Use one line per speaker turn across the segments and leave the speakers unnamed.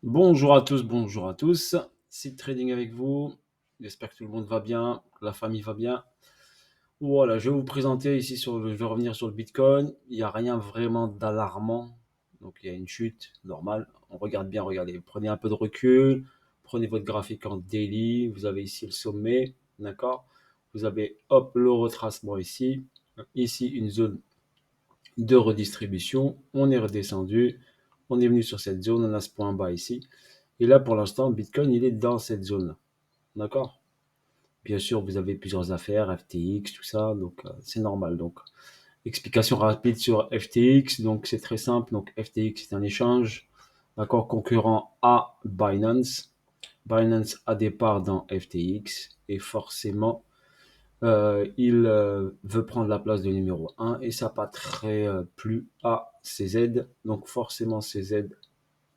Bonjour à tous, bonjour à tous. C'est Trading avec vous. J'espère que tout le monde va bien, que la famille va bien. Voilà, je vais vous présenter ici je vais revenir sur le Bitcoin. Il n'y a rien vraiment d'alarmant. Donc il y a une chute normale. On regarde bien, regardez. Prenez un peu de recul. Prenez votre graphique en daily. Vous avez ici le sommet, d'accord? Vous avez hop le retracement ici. Ici une zone de redistribution. On est redescendu. On est venu sur cette zone. On a ce point bas ici. Et là, pour l'instant, Bitcoin, il est dans cette zone-là. D'accord? Bien sûr, vous avez plusieurs affaires, FTX, tout ça, donc c'est normal. Donc, explication rapide sur FTX. Donc, c'est très simple. Donc, FTX, c'est un échange, d'accord, concurrent à Binance. Binance a des parts dans FTX et forcément, il veut prendre la place de numéro un et ça n'a pas très plu à CZ. Donc, forcément, CZ,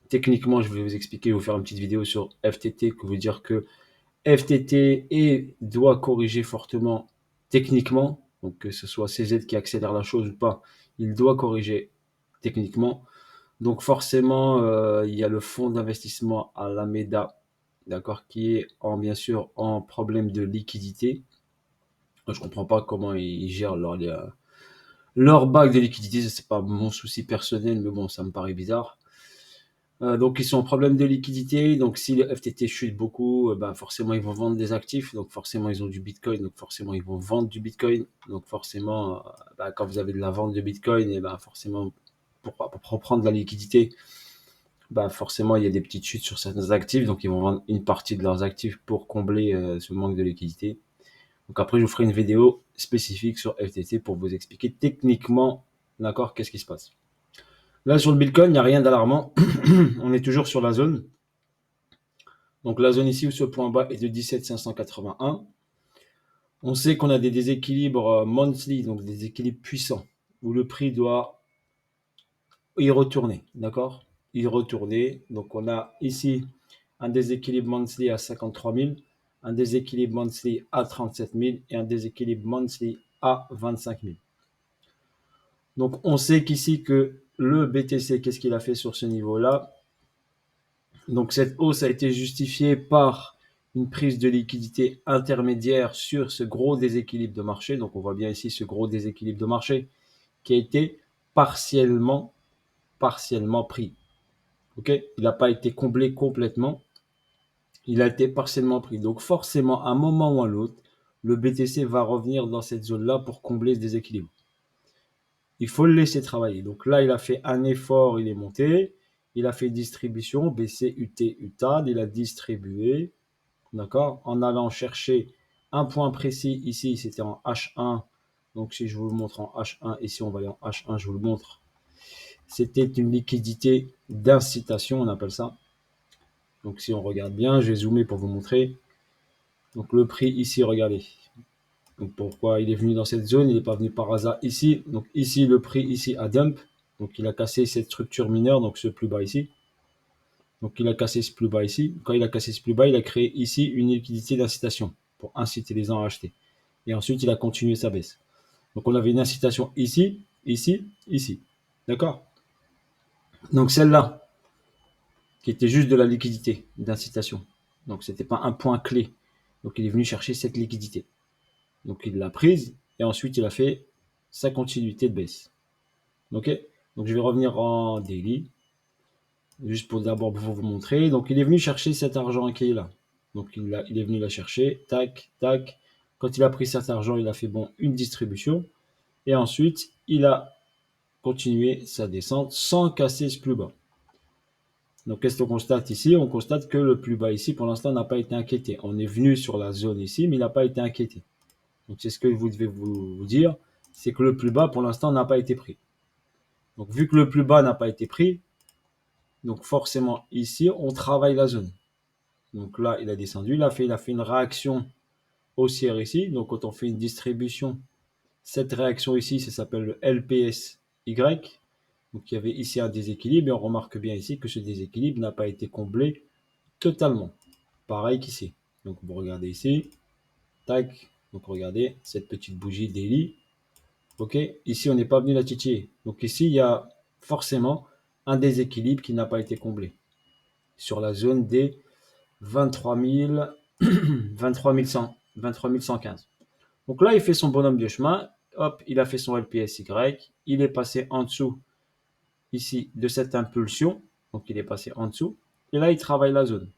techniquement, je vais vous expliquer, vous faire une petite vidéo sur FTT, que vous dire que FTT doit corriger fortement techniquement, donc que ce soit CZ qui accélère la chose ou pas, il doit corriger techniquement. Donc forcément, il y a le fonds d'investissement Alameda, d'accord, qui est bien sûr en problème de liquidité. Je ne comprends pas comment ils gèrent leur bague de liquidité, c'est pas mon souci personnel, mais bon, ça me paraît bizarre. Donc ils sont en problème de liquidité. Donc si le FTT chute beaucoup, ben forcément ils vont vendre des actifs. Donc forcément ils ont du Bitcoin. Donc forcément ils vont vendre du Bitcoin. Donc forcément, ben, quand vous avez de la vente de Bitcoin, et ben forcément pour reprendre la liquidité, ben forcément il y a des petites chutes sur certains actifs. Donc ils vont vendre une partie de leurs actifs pour combler ce manque de liquidité. Donc après je vous ferai une vidéo spécifique sur FTT pour vous expliquer techniquement, d'accord, qu'est-ce qui se passe. Là sur le Bitcoin, il n'y a rien d'alarmant. On est toujours sur la zone. Donc la zone ici où ce point bas est de 17 581. On sait qu'on a des déséquilibres monthly, donc des équilibres puissants, où le prix doit y retourner, d'accord? Y retourner. Donc on a ici un déséquilibre monthly à 53 000, un déséquilibre monthly à 37 000 et un déséquilibre monthly à 25 000. Donc on sait qu'ici que le BTC, qu'est-ce qu'il a fait sur ce niveau-là? Donc cette hausse a été justifiée par une prise de liquidité intermédiaire sur ce gros déséquilibre de marché. Donc on voit bien ici ce gros déséquilibre de marché qui a été partiellement pris. Ok, il n'a pas été comblé complètement, il a été partiellement pris. Donc forcément, à un moment ou à l'autre, le BTC va revenir dans cette zone-là pour combler ce déséquilibre. Il faut le laisser travailler. Donc là, il a fait un effort, il est monté, il a fait distribution, BC, UT, UTAD, il a distribué, d'accord, en allant chercher un point précis. Ici, c'était en H1. Donc, si je vous le montre en H1, ici, on va aller en H1, je vous le montre. C'était une liquidité d'incitation, on appelle ça. Donc, si on regarde bien, je vais zoomer pour vous montrer. Donc, le prix ici, regardez. Donc, pourquoi il est venu dans cette zone? Il n'est pas venu par hasard ici. Donc, ici, le prix ici à dump. Donc, il a cassé cette structure mineure, donc ce plus bas ici. Donc, il a cassé ce plus bas ici. Quand il a cassé ce plus bas, il a créé ici une liquidité d'incitation pour inciter les gens à acheter. Et ensuite, il a continué sa baisse. Donc, on avait une incitation ici, ici, ici. D'accord? Donc, celle-là, qui était juste de la liquidité d'incitation. Donc, ce n'était pas un point clé. Donc, il est venu chercher cette liquidité. Donc, il l'a prise et ensuite, il a fait sa continuité de baisse. OK? Donc, je vais revenir en daily, juste pour d'abord vous montrer. Donc, il est venu chercher cet argent qui est là. Donc, il est venu la chercher. Tac, tac. Quand il a pris cet argent, il a fait bon une distribution. Et ensuite, il a continué sa descente sans casser ce plus bas. Donc, qu'est-ce qu'on constate ici? On constate que le plus bas ici, pour l'instant, n'a pas été inquiété. On est venu sur la zone ici, mais il n'a pas été inquiété. Donc, c'est ce que vous devez vous dire, c'est que le plus bas, pour l'instant, n'a pas été pris. Donc, vu que le plus bas n'a pas été pris, donc forcément, ici, on travaille la zone. Donc là, il a descendu, il a fait une réaction haussière ici. Donc, quand on fait une distribution, cette réaction ici, ça s'appelle le LPSY. Donc, il y avait ici un déséquilibre et on remarque bien ici que ce déséquilibre n'a pas été comblé totalement. Pareil qu'ici. Donc, vous regardez ici. Tac. Donc, regardez cette petite bougie daily. OK. Ici, on n'est pas venu la titiller. Donc, ici, il y a forcément un déséquilibre qui n'a pas été comblé. sur la zone des 23 000, 23 100, 23 115. Donc là, il fait son bonhomme de chemin. Hop, il a fait son LPSY. Il est passé en dessous, ici, de cette impulsion. Donc, il est passé en dessous. Et là, il travaille la zone.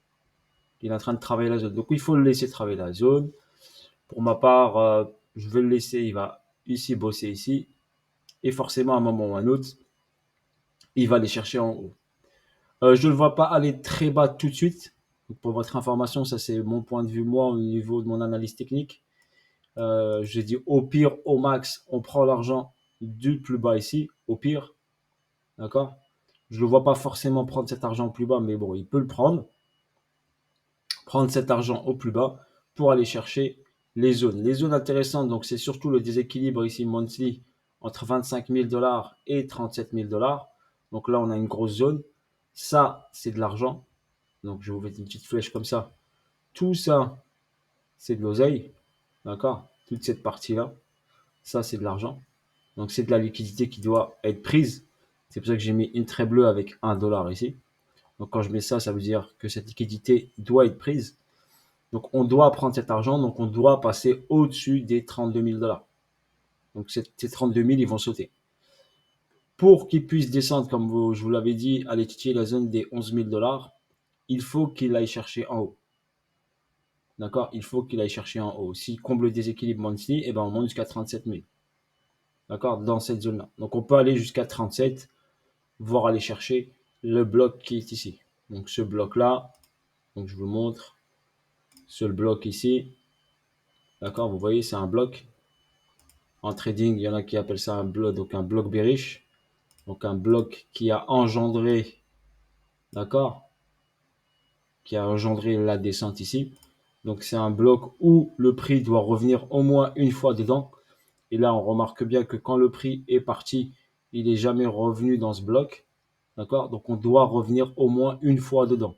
Il est en train de travailler la zone. Donc, il faut le laisser travailler la zone. Pour ma part, je vais le laisser. Il va ici bosser ici. Et forcément, à un moment ou à un autre, il va aller chercher en haut. Je ne le vois pas aller très bas tout de suite. Donc, pour votre information, ça c'est mon point de vue, moi, au niveau de mon analyse technique. J'ai dit au pire, au max, on prend l'argent du plus bas ici, au pire. D'accord. Je ne le vois pas forcément prendre cet argent plus bas, mais bon, il peut le prendre. Prendre cet argent au plus bas pour aller chercher les zones. Les zones intéressantes, donc c'est surtout le déséquilibre ici monthly entre 25 000 dollars et 37 000 dollars. Donc là, on a une grosse zone. Ça, c'est de l'argent. Donc je vais vous mettre une petite flèche comme ça. Tout ça, c'est de l'oseille. D'accord. Toute cette partie-là, ça, c'est de l'argent. Donc c'est de la liquidité qui doit être prise. C'est pour ça que j'ai mis une trait bleue avec 1 dollar ici. Donc quand je mets ça, ça veut dire que cette liquidité doit être prise. Donc on doit prendre cet argent, donc on doit passer au-dessus des 32 000 dollars. Donc ces 32 000, ils vont sauter. Pour qu'ils puissent descendre, comme je vous l'avais dit, aller titiller la zone des 11 000 dollars, il faut qu'il aille chercher en haut. D'accord. Il faut qu'il aille chercher en haut. S'il comble le déséquilibre monthly, eh ben on monte jusqu'à 37 000. D'accord. Dans cette zone-là. Donc on peut aller jusqu'à 37, voire aller chercher le bloc qui est ici. Donc ce bloc-là, donc je vous montre. Ce bloc ici. D'accord. Vous voyez, c'est un bloc. En trading, il y en a qui appellent ça un bloc, donc un bloc bearish. Donc un bloc qui a engendré, d'accord, qui a engendré la descente ici. Donc c'est un bloc où le prix doit revenir au moins une fois dedans. Et là, on remarque bien que quand le prix est parti, il n'est jamais revenu dans ce bloc. D'accord. Donc on doit revenir au moins une fois dedans.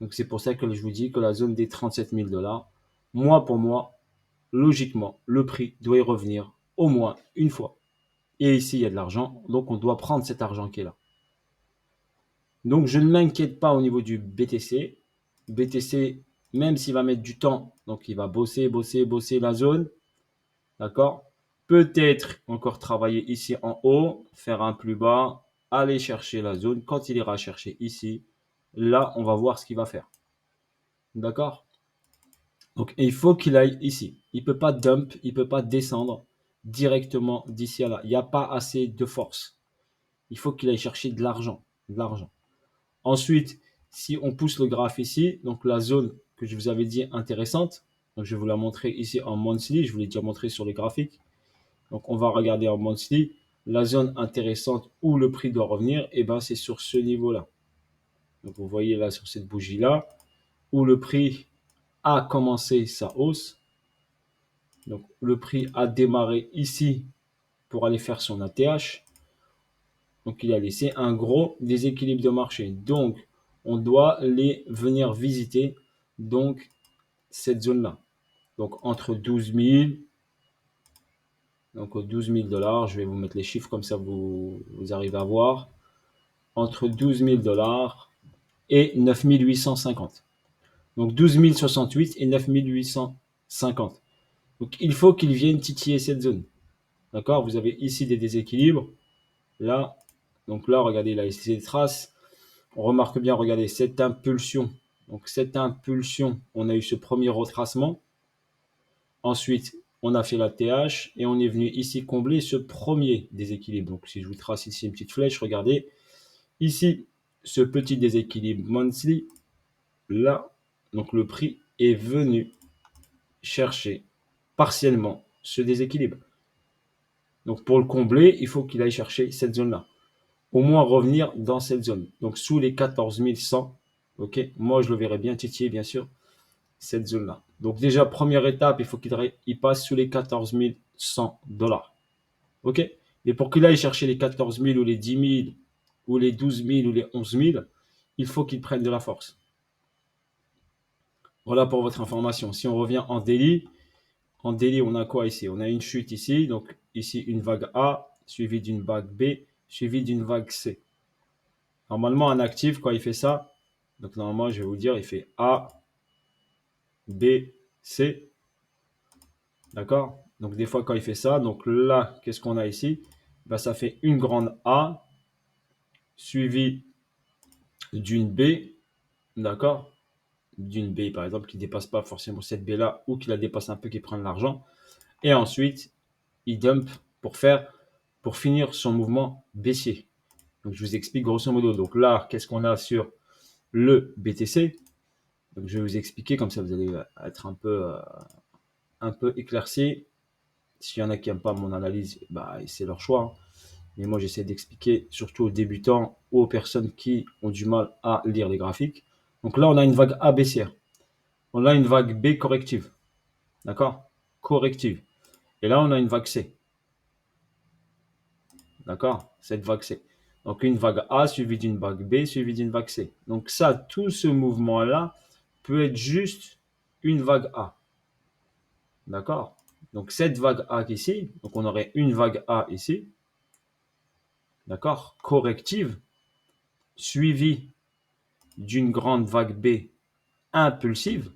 Donc c'est pour ça que je vous dis que la zone des 37 000 dollars, pour moi, logiquement, le prix doit y revenir au moins une fois. Et ici, il y a de l'argent, donc on doit prendre cet argent qui est là. Donc je ne m'inquiète pas au niveau du BTC. BTC, même s'il va mettre du temps, donc il va bosser la zone. D'accord. Peut-être encore travailler ici en haut, faire un plus bas, aller chercher la zone. Quand il ira chercher ici, là, on va voir ce qu'il va faire. D'accord. Donc il faut qu'il aille ici. Il ne peut pas dump, il ne peut pas descendre directement d'ici à là. Il n'y a pas assez de force. Il faut qu'il aille chercher de l'argent. De l'argent. Ensuite, si on pousse le graphe ici, donc la zone que je vous avais dit intéressante, donc je vais vous la montrer ici en monthly, je vous l'ai déjà montré sur les graphiques. Donc on va regarder en monthly, la zone intéressante où le prix doit revenir, et ben c'est sur ce niveau-là. Donc vous voyez là sur cette bougie-là, où le prix a commencé sa hausse. Donc le prix a démarré ici pour aller faire son ATH. Donc il a laissé un gros déséquilibre de marché. Donc on doit les venir visiter donc cette zone-là. Donc entre 12 000, donc 12 000 dollars, je vais vous mettre les chiffres comme ça vous arrivez à voir. Entre 12 000 dollars et 9 850. Donc 12 068 et 9 850. Donc il faut qu'ils viennent titiller cette zone. D'accord. Vous avez ici des déséquilibres. Là, donc là, regardez, là, ici des traces. On remarque bien, regardez, cette impulsion. Donc cette impulsion, on a eu ce premier retracement. Ensuite, on a fait la TH et on est venu ici combler ce premier déséquilibre. Donc si je vous trace ici une petite flèche, regardez. Ici, ce petit déséquilibre monthly, là, donc le prix est venu chercher partiellement ce déséquilibre. Donc pour le combler, il faut qu'il aille chercher cette zone-là. Au moins revenir dans cette zone. Donc sous les 14 100. Ok, moi je le verrais bien titiller, bien sûr, cette zone-là. Donc déjà, première étape, il faut qu'il passe sous les 14 100 dollars. Ok. Et pour qu'il aille chercher les 14 000 ou les 10 000 ou les 12 000 ou les 11 000, il faut qu'il prenne de la force. Voilà pour votre information. Si on revient en daily, on a quoi ici? On a une chute ici. Donc ici, une vague A, suivie d'une vague B, suivie d'une vague C. Normalement, un actif, quand il fait ça, Donc normalement, je vais vous dire, il fait A, B, C. D'accord? Donc des fois, quand il fait ça, donc là, qu'est-ce qu'on a ici? Ben, ça fait une grande A suivie d'une B. D'accord? D'une B, par exemple, qui ne dépasse pas forcément cette B-là ou qui la dépasse un peu, qui prend de l'argent. Et ensuite, il dump pour finir son mouvement baissier. Donc, je vous explique grosso modo. Donc là, qu'est-ce qu'on a sur le BTC? Donc, je vais vous expliquer, comme ça vous allez être un peu éclairci. S'il y en a qui n'aiment pas mon analyse, bah, c'est leur choix, hein. Mais moi, j'essaie d'expliquer surtout aux débutants ou aux personnes qui ont du mal à lire les graphiques. Donc là, on a une vague A baissière. On a une vague B corrective. D'accord? Corrective. Et là, on a une vague C. D'accord? Cette vague C. Donc une vague A suivie d'une vague B suivie d'une vague C. Donc ça, tout ce mouvement-là peut être juste une vague A. D'accord? Donc cette vague A ici, donc on aurait une vague A ici, d'accord? Corrective, suivie d'une grande vague B impulsive,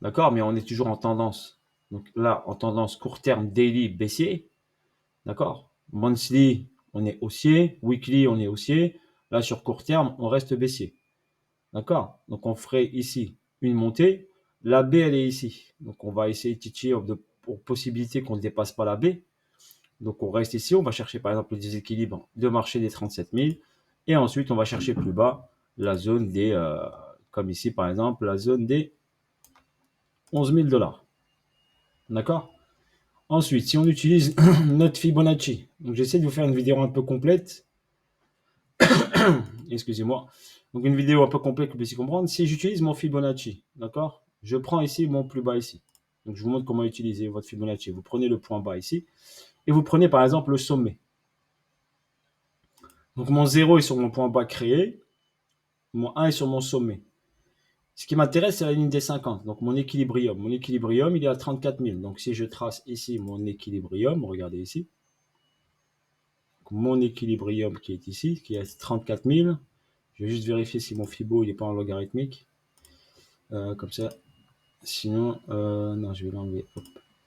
d'accord? Mais on est toujours en tendance. Donc là, en tendance court terme, daily, baissier, d'accord? Monthly, on est haussier. Weekly, on est haussier. Là, sur court terme, on reste baissier. D'accord? Donc, on ferait ici une montée. La B, elle est ici. Donc, on va essayer de titiller pour possibilité qu'on ne dépasse pas la B. Donc, on reste ici. On va chercher, par exemple, le déséquilibre de marché des 37 000. Et ensuite, on va chercher plus bas la zone des, comme ici, par exemple, la zone des 11 000 $. D'accord? Ensuite, si on utilise notre Fibonacci, donc j'essaie de vous faire une vidéo un peu complète. Excusez-moi. Donc une vidéo un peu complète que vous puissiez comprendre. Si j'utilise mon Fibonacci, d'accord? Je prends ici mon plus bas ici. Donc je vous montre comment utiliser votre Fibonacci. Vous prenez le point bas ici et vous prenez par exemple le sommet. Donc mon 0 est sur mon point bas créé, mon 1 est sur mon sommet. Ce qui m'intéresse, c'est la ligne des 50, donc mon équilibrium. Mon équilibrium, il est à 34 000. Donc si je trace ici mon équilibrium, regardez ici, mon équilibrium qui est ici, qui est à 34 000. Je vais juste vérifier si mon Fibo n'est pas en logarithmique. Comme ça. Sinon, non, je vais l'enlever.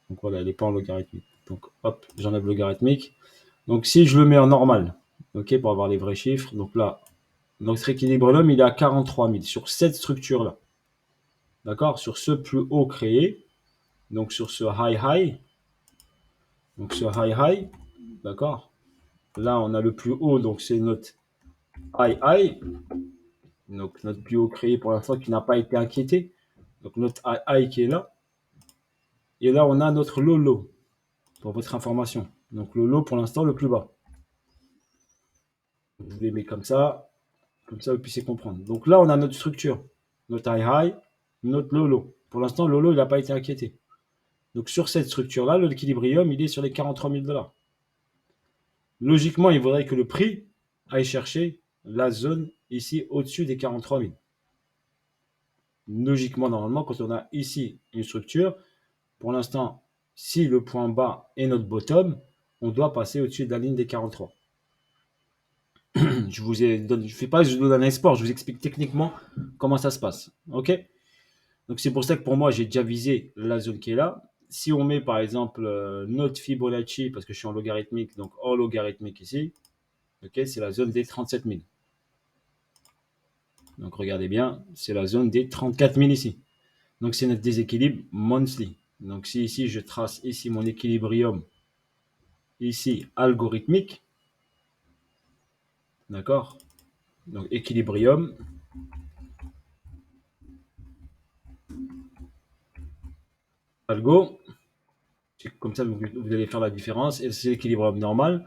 Donc voilà, elle n'est pas en logarithmique. Donc hop, j'enlève logarithmique. Donc si je le mets en normal, ok, pour avoir les vrais chiffres. Donc là, notre équilibrium, il est à 43 000 sur cette structure-là. D'accord? Sur ce plus haut créé. Donc sur ce high. Donc ce high. D'accord? Là, on a le plus haut, donc c'est notre high. Donc notre plus haut créé pour l'instant qui n'a pas été inquiété. Donc notre high qui est là. Et là, on a notre low pour votre information. Donc le low pour l'instant le plus bas. Je les mets comme ça vous puissiez comprendre. Donc là, on a notre structure, notre high, notre low. Pour l'instant, le low, il n'a pas été inquiété. Donc sur cette structure-là, l'équilibrium, il est sur les 43 000 $. Logiquement, il faudrait que le prix aille chercher la zone ici au-dessus des 43 000. Logiquement, normalement, quand on a ici une structure, pour l'instant, si le point bas est notre bottom, on doit passer au-dessus de la ligne des 43. Je fais pas, je vous donne un espoir, je vous explique techniquement comment ça se passe. Ok? Donc c'est pour ça que pour moi, j'ai déjà visé la zone qui est là. Si on met par exemple notre Fibonacci, parce que je suis en logarithmique, donc en logarithmique ici, ok, c'est la zone des 37 000. Donc regardez bien, c'est la zone des 34 000 ici. Donc c'est notre déséquilibre monthly. Donc si ici je trace ici mon équilibrium, ici algorithmique, d'accord? Donc équilibrium, algo, comme ça vous allez faire la différence, et c'est l'équilibrium normal.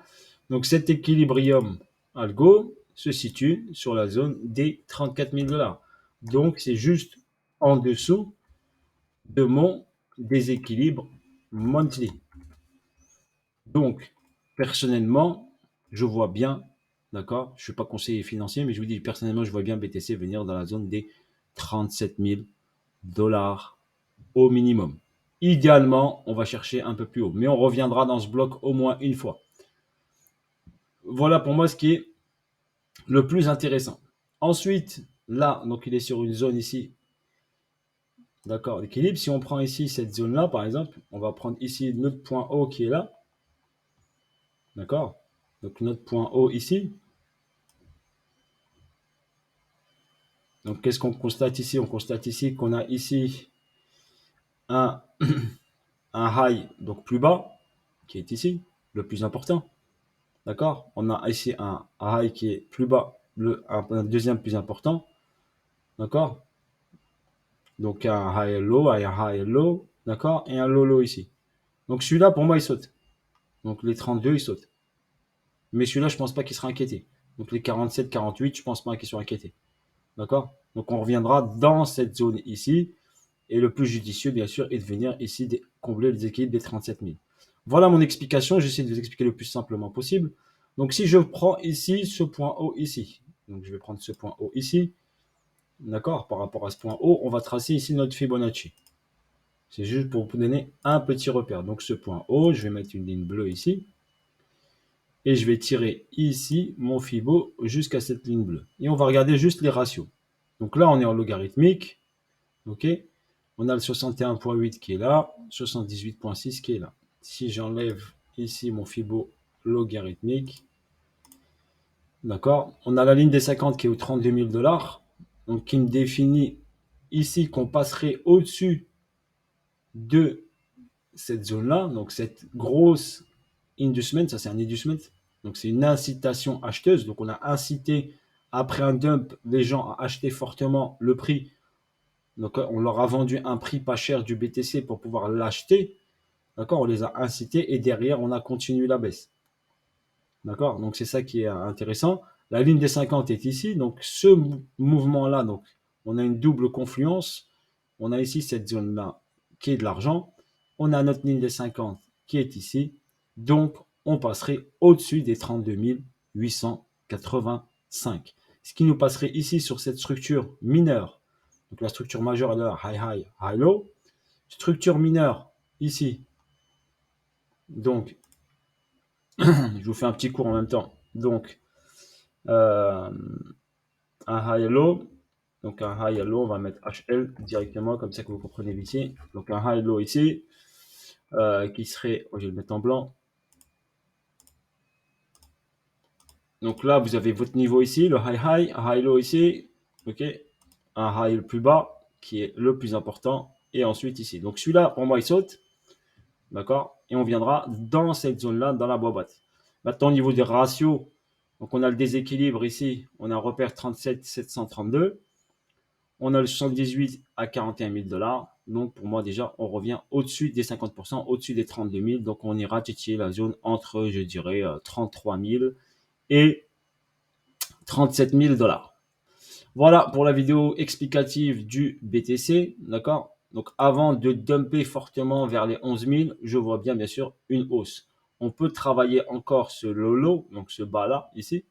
Donc cet équilibrium algo se situe sur la zone des 34 000 $. Donc c'est juste en dessous de mon déséquilibre monthly. Donc personnellement, je vois bien, d'accord, je ne suis pas conseiller financier, mais je vous dis personnellement, je vois bien BTC venir dans la zone des 37 000 $ au minimum. Idéalement, on va chercher un peu plus haut, mais on reviendra dans ce bloc au moins une fois. Voilà pour moi ce qui est le plus intéressant. Ensuite, là, donc il est sur une zone ici, d'accord, d'équilibre. Si on prend ici cette zone-là, par exemple, on va prendre ici notre point haut qui est là, d'accord. Donc notre point haut ici. Donc qu'est-ce qu'on constate ici? On constate ici qu'on a ici un, un high, donc plus bas, qui est ici, le plus important. D'accord. On a ici un high qui est plus bas, un deuxième plus important. D'accord. Donc un high low, un high low, d'accord, et un low low ici. Donc celui-là, pour moi, il saute. Donc les 32, ils sautent. Mais celui-là, je pense pas qu'il sera inquiété. Donc les 47, 48, je pense pas qu'ils soient inquiétés. D'accord. Donc on reviendra dans cette zone ici. Et le plus judicieux, bien sûr, est de venir ici combler les équilibres des 37 000. Voilà mon explication. J'essaie de vous expliquer le plus simplement possible. Donc si je prends ici ce point haut ici, donc je vais prendre ce point haut ici, d'accord, par rapport à ce point haut, on va tracer ici notre Fibonacci. C'est juste pour vous donner un petit repère. Donc ce point haut, je vais mettre une ligne bleue ici. Et je vais tirer ici mon Fibo jusqu'à cette ligne bleue. Et on va regarder juste les ratios. Donc là, on est en logarithmique. OK. On a le 61.8 qui est là, 78.6 qui est là. Si j'enlève ici mon Fibo logarithmique, d'accord, on a la ligne des 50 qui est aux 32 000 $, donc qui me définit ici qu'on passerait au-dessus de cette zone-là, donc cette grosse inducement, ça c'est un inducement, donc c'est une incitation acheteuse, donc on a incité après un dump les gens à acheter fortement le prix. Donc on leur a vendu un prix pas cher du BTC pour pouvoir l'acheter. D'accord. On les a incités et derrière on a continué la baisse. D'accord. Donc c'est ça qui est intéressant. La ligne des 50 est ici. Donc ce mouvement-là, donc on a une double confluence. On a ici cette zone-là qui est de l'argent. On a notre ligne des 50 qui est ici. Donc on passerait au-dessus des 32 885. Ce qui nous passerait ici sur cette structure mineure. Donc la structure majeure est là, high, high, high, low. Structure mineure, ici. Donc, je vous fais un petit cours en même temps. Donc, un high, low. Donc, un high, low, on va mettre HL directement, comme ça que vous comprenez ici. Donc, un high, low ici, qui serait, je vais le mettre en blanc. Donc là, vous avez votre niveau ici, le high, high, high, low ici. OK. Un high le plus bas, qui est le plus important. Et ensuite ici. Donc, celui-là, pour moi, il saute. D'accord. Et on viendra dans cette zone-là, dans la boîte. Maintenant, au niveau des ratios, donc on a le déséquilibre ici. On a un repère 37 732. On a le 78 à 41 000 $. Donc, pour moi, déjà, on revient au-dessus des 50%, au-dessus des 32 000. Donc, on ira titiller la zone entre, je dirais, 33 000 et 37 000 $. Voilà pour la vidéo explicative du BTC. D'accord. Donc, avant de dumper fortement vers les 11 000, je vois bien sûr, une hausse. On peut travailler encore ce lolo, donc ce bas-là, ici.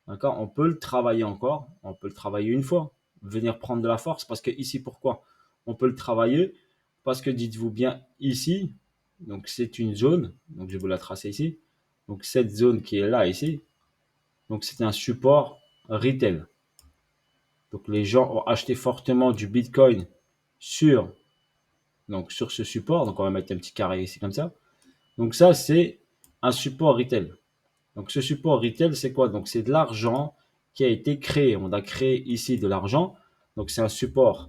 D'accord. On peut le travailler encore. On peut le travailler une fois. Venir prendre de la force. Parce que ici, pourquoi on peut le travailler? Parce que dites-vous bien, ici, donc c'est une zone. Donc, je vais vous la tracer ici. Donc, cette zone qui est là, ici. Donc, c'est un support retail. Donc les gens ont acheté fortement du Bitcoin sur, sur ce support. Donc on va mettre un petit carré ici comme ça. Donc ça, c'est un support retail. Donc ce support retail, c'est quoi? Donc c'est de l'argent qui a été créé. On a créé ici de l'argent. Donc c'est un support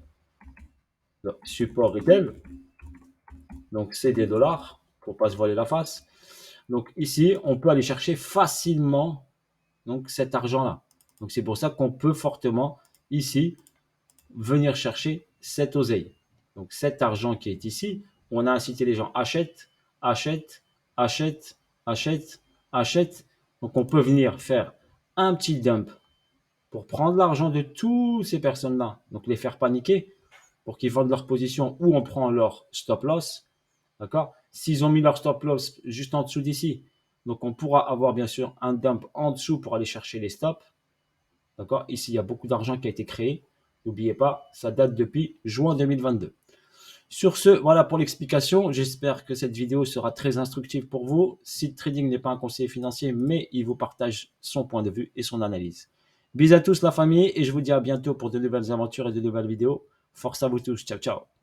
retail. Donc c'est des dollars, pour pas se voiler la face. Donc ici, on peut aller chercher facilement donc cet argent-là. Donc c'est pour ça qu'on peut fortement ici venir chercher cette oseille. Donc cet argent qui est ici, on a incité les gens achètent, achètent, achètent, achètent, achètent. Donc on peut venir faire un petit dump pour prendre l'argent de toutes ces personnes-là, donc les faire paniquer pour qu'ils vendent leur position ou on prend leur stop loss. D'accord. S'ils ont mis leur stop loss juste en dessous d'ici, donc on pourra avoir bien sûr un dump en dessous pour aller chercher les stops. D'accord. Ici, il y a beaucoup d'argent qui a été créé. N'oubliez pas, ça date depuis juin 2022. Sur ce, voilà pour l'explication. J'espère que cette vidéo sera très instructive pour vous. Seed Trading n'est pas un conseiller financier, mais il vous partage son point de vue et son analyse. Bisous à tous la famille et je vous dis à bientôt pour de nouvelles aventures et de nouvelles vidéos. Force à vous tous. Ciao, ciao.